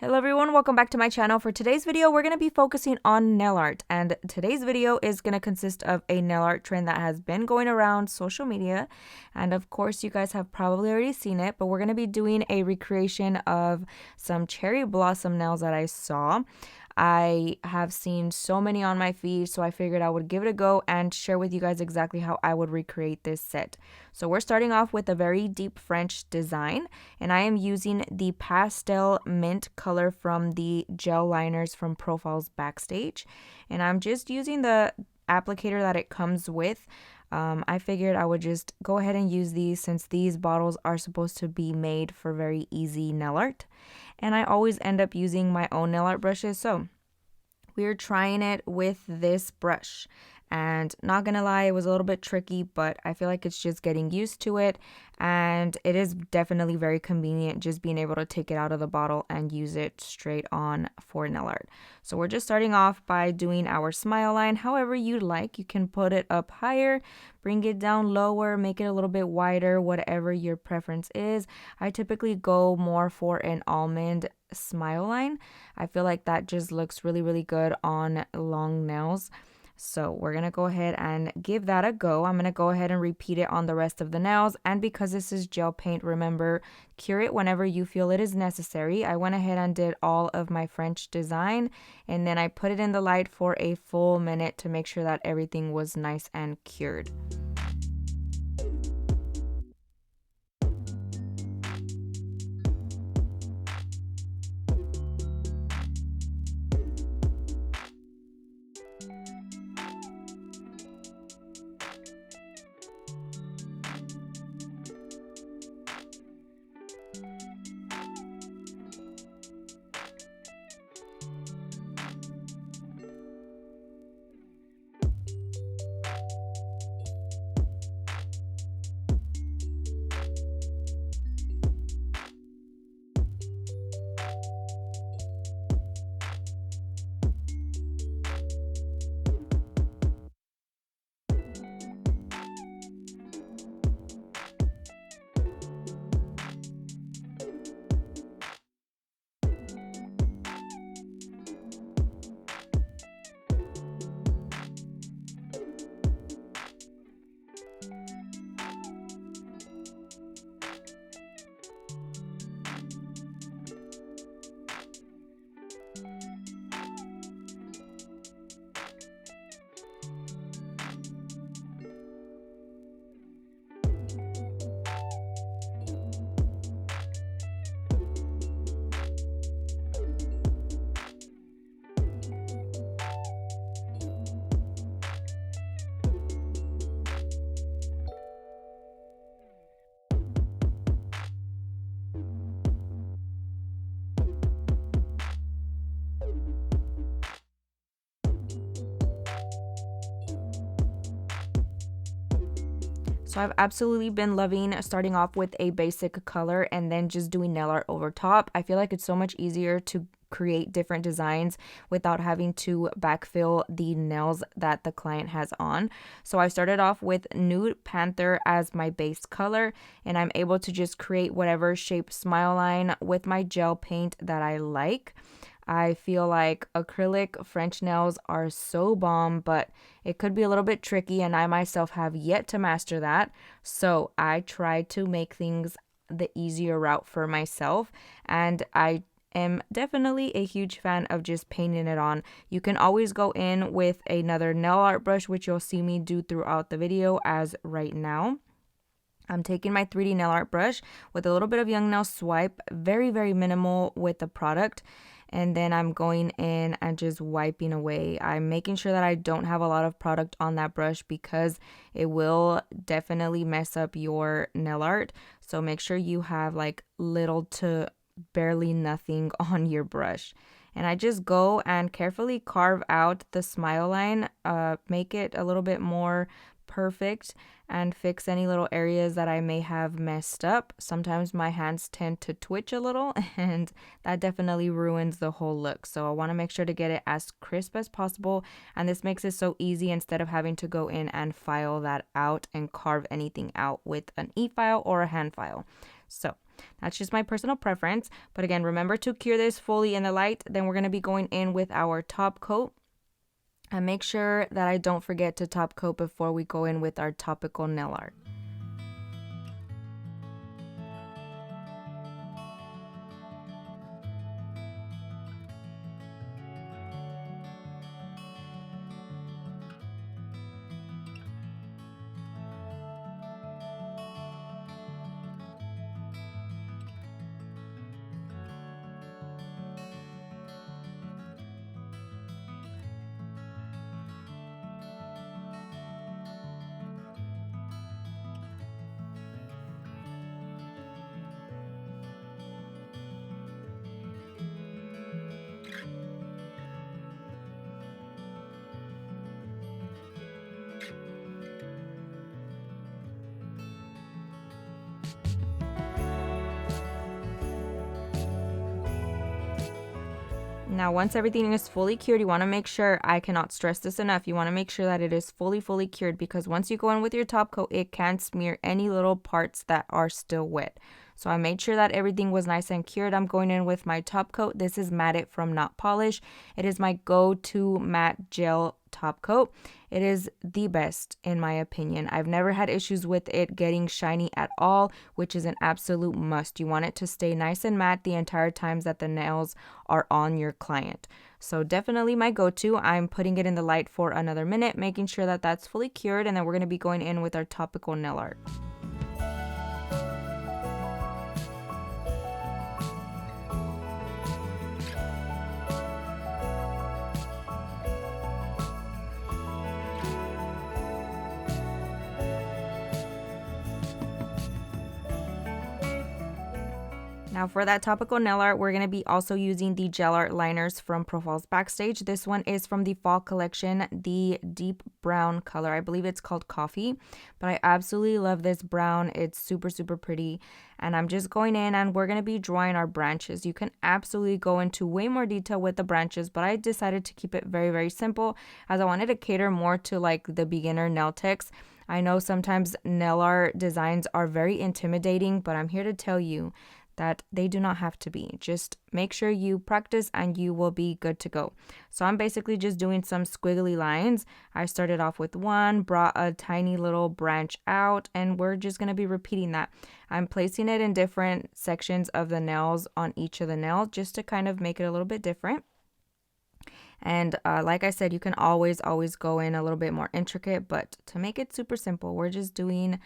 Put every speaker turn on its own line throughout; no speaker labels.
Hello everyone, welcome back to my channel. For today's video, we're going to be focusing on nail art, and today's video is going to consist of a nail art trend that has been going around social media, and of course you guys have probably already seen it, but we're going to be doing a recreation of some cherry blossom nails that I saw. I have seen so many on my feed, so I figured I would give it a go and share with you guys exactly how I would recreate this set. So we're starting off with a very deep French design, and I am using the pastel mint color from the gel liners from Profiles Backstage, and I'm just using the applicator that it comes with. I figured I would just go ahead and use these since these bottles are supposed to be made for very easy nail art. And I always end up using my own nail art brushes, so we're trying it with this brush. And not gonna lie, it was a little bit tricky, but I feel like it's just getting used to it, and it is definitely very convenient just being able to take it out of the bottle and use it straight on for nail art. So we're just starting off by doing our smile line however you'd like. You can put it up higher, bring it down lower, make it a little bit wider, whatever your preference is. I typically go more for an almond smile line. I feel like that just looks really good on long nails. So we're going to go ahead and give that a go. I'm going to go ahead and repeat it on the rest of the nails. And because this is gel paint, remember, cure it whenever you feel it is necessary. I went ahead and did all of my French design, and then I put it in the light for a full minute to make sure that everything was nice and cured. So I've absolutely been loving starting off with a basic color and then just doing nail art over top. I feel like it's so much easier to create different designs without having to backfill the nails that the client has on. So I started off with Nude Panther as my base color, and I'm able to just create whatever shape smile line with my gel paint that I like. I feel like acrylic French nails are so bomb, but it could be a little bit tricky, and I myself have yet to master that. So I try to make things the easier route for myself, and I am definitely a huge fan of just painting it on. You can always go in with another nail art brush, which you'll see me do throughout the video as right now. I'm taking my 3D nail art brush with a little bit of Young Nail Swipe, very minimal with the product. And then I'm going in and just wiping away. I'm making sure that I don't have a lot of product on that brush because it will definitely mess up your nail art. So make sure you have like little to barely nothing on your brush. And I just go and carefully carve out the smile line, make it a little bit more perfect, and fix any little areas that I may have messed up. Sometimes my hands tend to twitch a little, and that definitely ruins the whole look. So I want to make sure to get it as crisp as possible, and this makes it so easy instead of having to go in and file that out and carve anything out with an e-file or a hand file. So That's just my personal preference. But again, remember to cure this fully in the light. Then we're going to be going in with our top coat. And make sure that I don't forget to top coat before we go in with our topical nail art. Now, once everything is fully cured, you want to make sure, I cannot stress this enough, you want to make sure that it is fully cured, because once you go in with your top coat, it can smear any little parts that are still wet. So I made sure that everything was nice and cured. I'm going in with my top coat. This is Matte It from Not Polish. It is my go-to matte gel top coat. It is the best in my opinion. I've never had issues with it getting shiny at all, which is an absolute must. You want it to stay nice and matte the entire times that the nails are on your client. So definitely my go-to. I'm putting it in the light for another minute, making sure that that's fully cured, and then we're going to be going in with our topical nail art. Now for that topical nail art, we're going to be also using the gel art liners from Profiles Backstage. This one is from the fall collection, the deep brown color. I believe it's called Coffee, but I absolutely love this brown. It's super pretty. And I'm just going in and we're going to be drawing our branches. You can absolutely go into way more detail with the branches, but I decided to keep it very simple, as I wanted to cater more to like the beginner nail techs. I know sometimes nail art designs are very intimidating, but I'm here to tell you that they do not have to be. Just make sure you practice and you will be good to go. So I'm basically just doing some squiggly lines. I started off with one, brought a tiny little branch out, and we're just going to be repeating that. I'm placing it in different sections of the nails on each of the nails just to kind of make it a little bit different. And like I said, you can always go in a little bit more intricate, but to make it super simple, we're just doing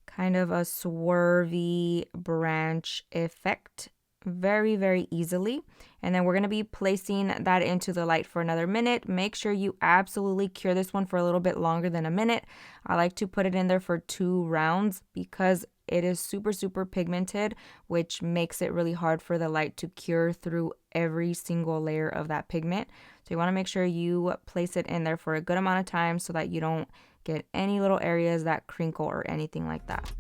kind of a swervy branch effect very easily. And then we're going to be placing that into the light for another minute. Make sure you absolutely cure this one for a little bit longer than a minute. I like to put it in there for 2 rounds because it is super pigmented, which makes it really hard for the light to cure through every single layer of that pigment. So you want to make sure you place it in there for a good amount of time so that you don't get any little areas that crinkle or anything like that.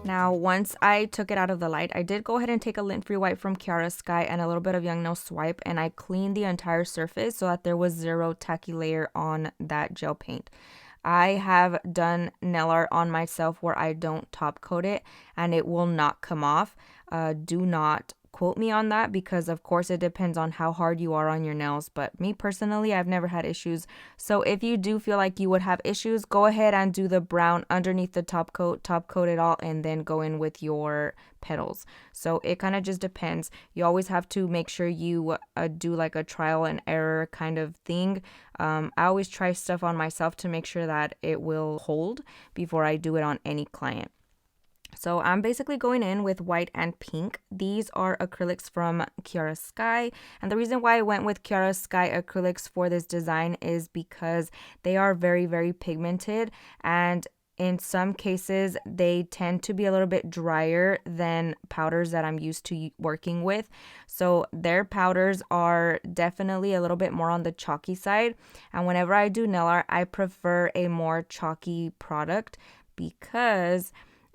Now, once I took it out of the light, I did go ahead and take a lint-free wipe from Kiara Sky and a little bit of Young Nail Swipe, and I cleaned the entire surface so that there was 0 tacky layer on that gel paint. I have done nail art on myself where I don't top coat it and it will not come off. Do not quote me on that because of course it depends on how hard you are on your nails, but me personally, I've never had issues. So if you do feel like you would have issues, go ahead and do the brown underneath the top coat it all, and then go in with your petals. So it kind of just depends. You always have to make sure you do like a trial and error kind of thing. I always try stuff on myself to make sure that it will hold before I do it on any client. So I'm basically going in with white and pink. These are acrylics from Kiara Sky. And the reason why I went with Kiara Sky acrylics for this design is because they are very pigmented, and in some cases, they tend to be a little bit drier than powders that I'm used to working with. So their powders are definitely a little bit more on the chalky side. And whenever I do nail art, I prefer a more chalky product because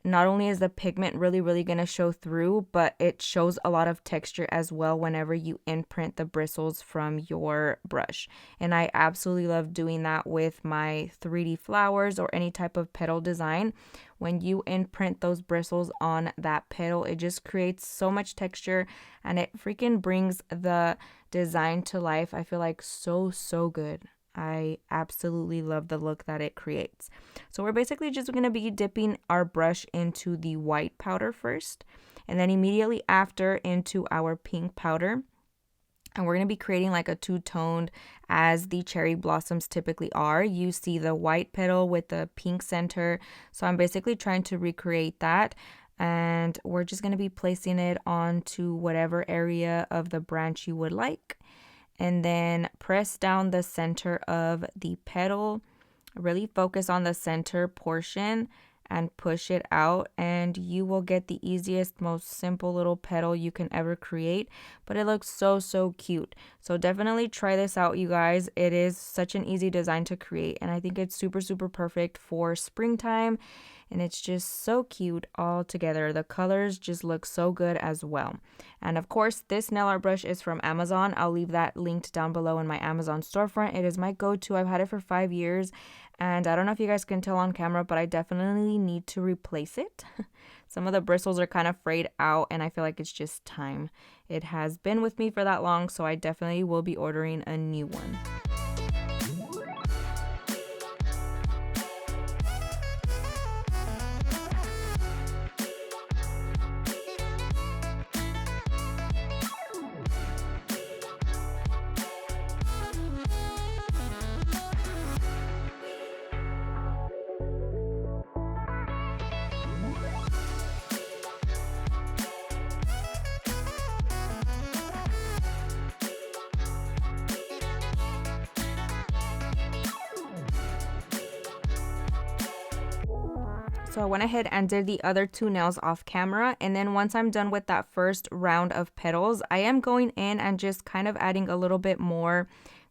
not only is the pigment really going to show through, but it shows a lot of texture as well whenever you imprint the bristles from your brush. And I absolutely love doing that with my 3D flowers or any type of petal design. When you imprint those bristles on that petal, it just creates so much texture and it freaking brings the design to life. I feel like so good. I absolutely love the look that it creates. So we're basically just going to be dipping our brush into the white powder first, and then immediately after into our pink powder. And we're going to be creating like a two-toned as the cherry blossoms typically are. You see the white petal with the pink center. So I'm basically trying to recreate that. And we're just going to be placing it onto whatever area of the branch you would like. And then press down the center of the petal. Really focus on the center portion and push it out, and you will get the easiest, most simple little petal you can ever create. But it looks so cute. So definitely try this out, you guys. It is such an easy design to create, and I think it's super perfect for springtime. And it's just so cute all together. The colors just look so good as well. And of course, this nail art brush is from Amazon. I'll leave that linked down below in my Amazon storefront. It is my go-to. I've had it for 5 years. And I don't know if you guys can tell on camera, but I definitely need to replace it. Some of the bristles are kind of frayed out, and I feel like it's just time. It has been with me for that long, so I definitely will be ordering a new one. So I went ahead and did the other two nails off camera. And then once I'm done with that first round of petals, I am going in and just kind of adding a little bit more,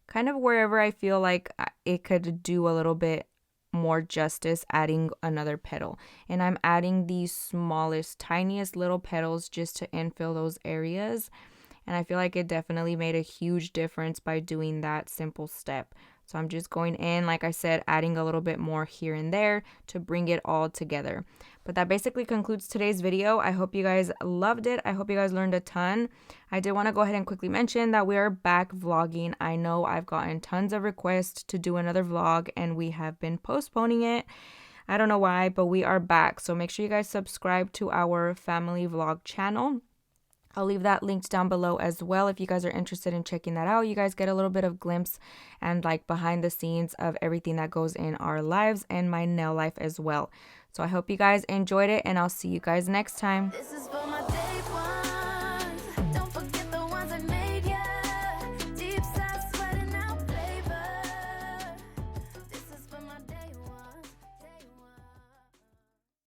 kind of wherever I feel like it could do a little bit more justice, adding another petal. And I'm adding the smallest, tiniest little petals just to infill those areas. And I feel like it definitely made a huge difference by doing that simple step. So I'm just going in, like I said, adding a little bit more here and there to bring it all together. But that basically concludes today's video. I hope you guys loved it. I hope you guys learned a ton. I did want to go ahead and quickly mention that we are back vlogging. I know I've gotten tons of requests to do another vlog and we have been postponing it. I don't know why, but we are back. So make sure you guys subscribe to our family vlog channel. I'll leave that linked down below as well if you guys are interested in checking that out. You guys get a little bit of glimpse and like behind the scenes of everything that goes in our lives and my nail life as well. So I hope you guys enjoyed it, and I'll see you guys next time. This is for my